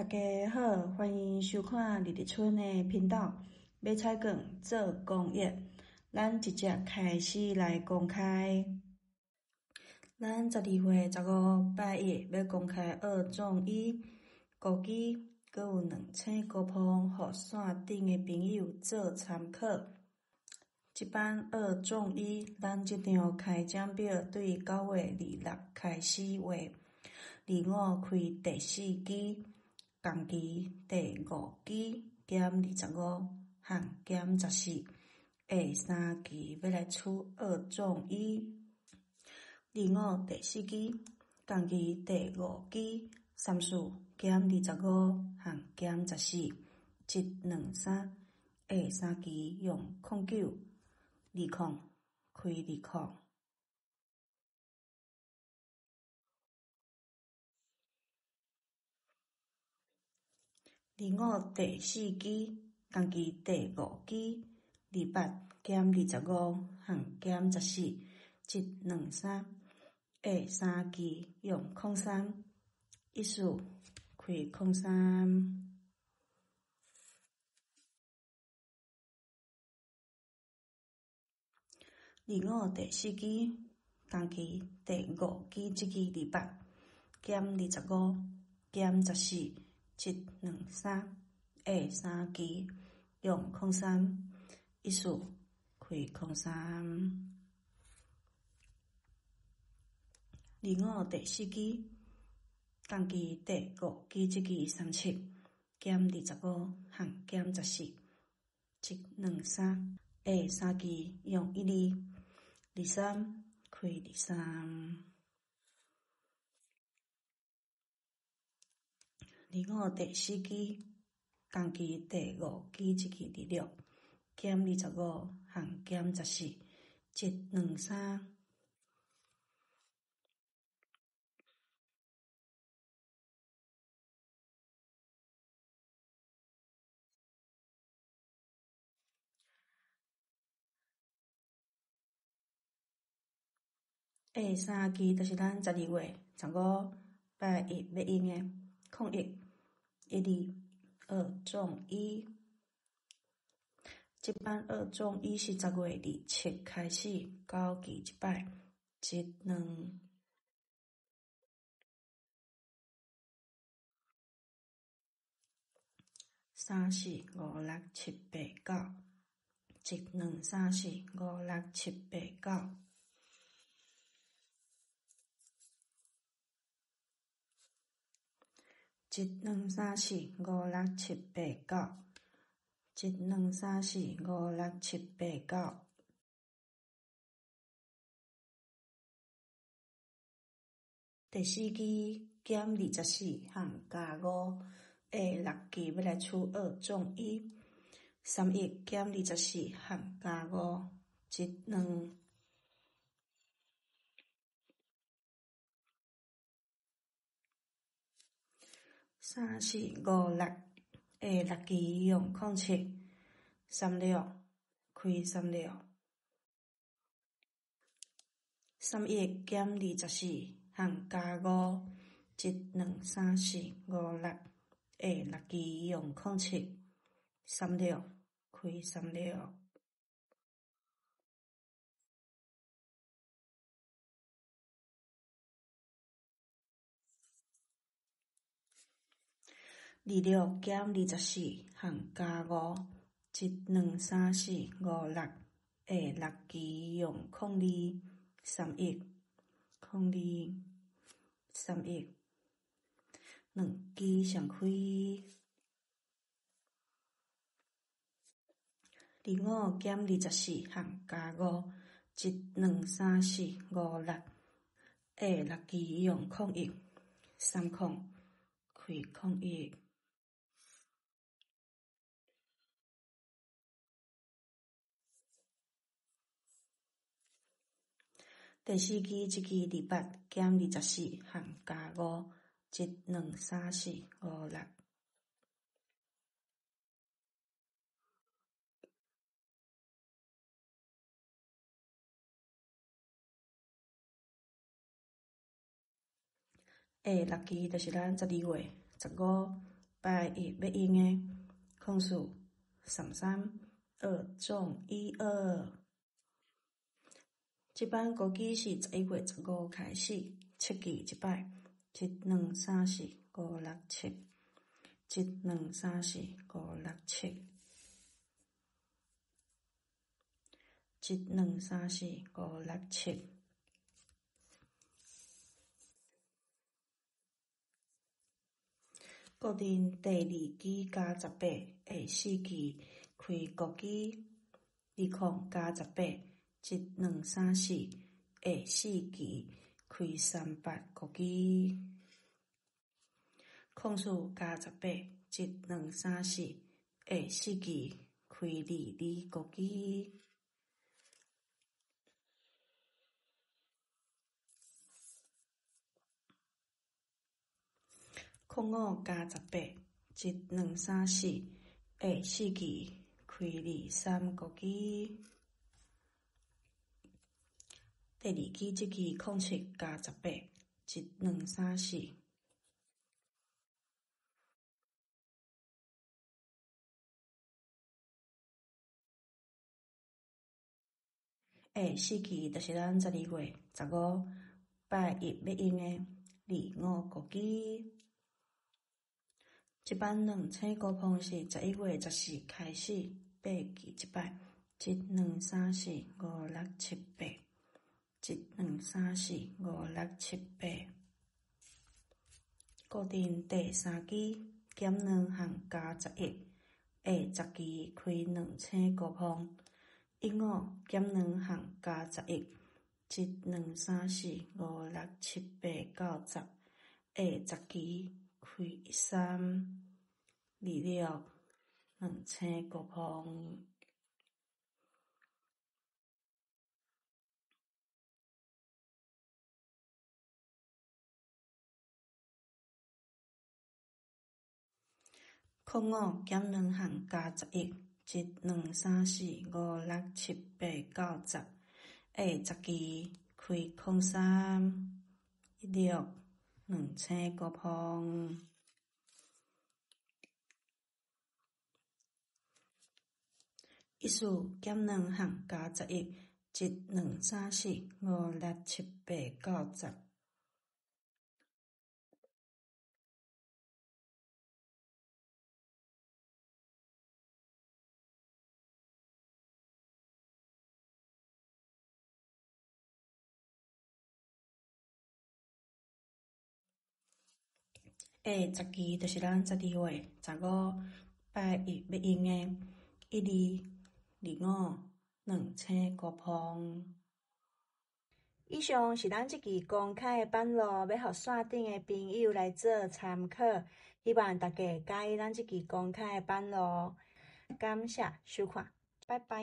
大家好，欢迎收看日日春的频道。买菜粿做公益，咱直接开始来公开。咱12月15拜一要公开二种衣、枸杞，佮有2000高磅，互线顶的朋友做参考。这版二种衣，咱这张开奖表对9月26开始画，25开第4期。共期第5期减25和减14，下3期要来出二种衣。25第4期，共期第5期，34减25和减14，这23下3期用09、20开20。25第4期，共期第5期，28減25和減14，這23下3期用03、14開03。25第4期，共期第5期，這期28減25減14。這23下3期用03、14開03。25第4期，共期第5期，這期37減25和減14。這23下3期用12、23開23。25第4期，共期第5期，這期26減25和減14，這23。下3期就是咱12月15拜一要用的控疫12二種衣。這版二種衣是10月27開始，到期一擺1、2、3、4、5、6、7、8、9。1、2、3、4、5、6、7、8、9。1、2、3、4、5、6、7、8、9。1、2、3、4、5、6、7、8、9。第4期減24和加5，下6期要來出二種衣。31減24和加5，1、2。3、4、5、6，下6期用07、36開36。31減24和加5，1、2、3、4、5、6，下6期用07、36開36。26減24和加5，1、2、3、4、5、6，下6期用02、31、02、31。2期上開。25減24和加5，1、2、3、4、5、6，下6期用01、30開01。第4期這期28減24和加5，1、2、3、4、5、6。下6期就是咱12月15拜一要用的空数33、2中12。这版歌曲是11月15开始，切记一摆1、2、3、4、5、6、7。1、2、3、4、5、6、7。1、2、3、4、5、6、7。固定第2期加18下4期开国旗，20加18。1、2、3、4下4期开38国旗。空数加18。1、2、3、4下4期开22国旗。空5加18。1、2、3、4下4期开23国旗。第2期这期空7加18。1、2、3、4。下4期就是咱12月15拜一要用的25国旗。这版2000高峰是11月14开始8期一摆。1、2、3、4、5、6、7、8。1、2、3、4、5、6、7、8。固定第3期减2项加11下10期开2000高峰。15减2项加11。1、2、3、4、5、6、7、8、9、10下10期开13。26 2000高峰。空5减2项加11。1、2、3、4、5、6、7、8、9、10下10期开03。16 2000高峰。14减2项加11。1、2、3、4、5、6、7、8、9、10。下10期就是咱12月15拜一要用的12、25、2000高峰。以上是咱这期公开的版路，要给线顶的朋友来做参考。希望大家喜欢咱这期公开的版路，感谢收看，拜拜。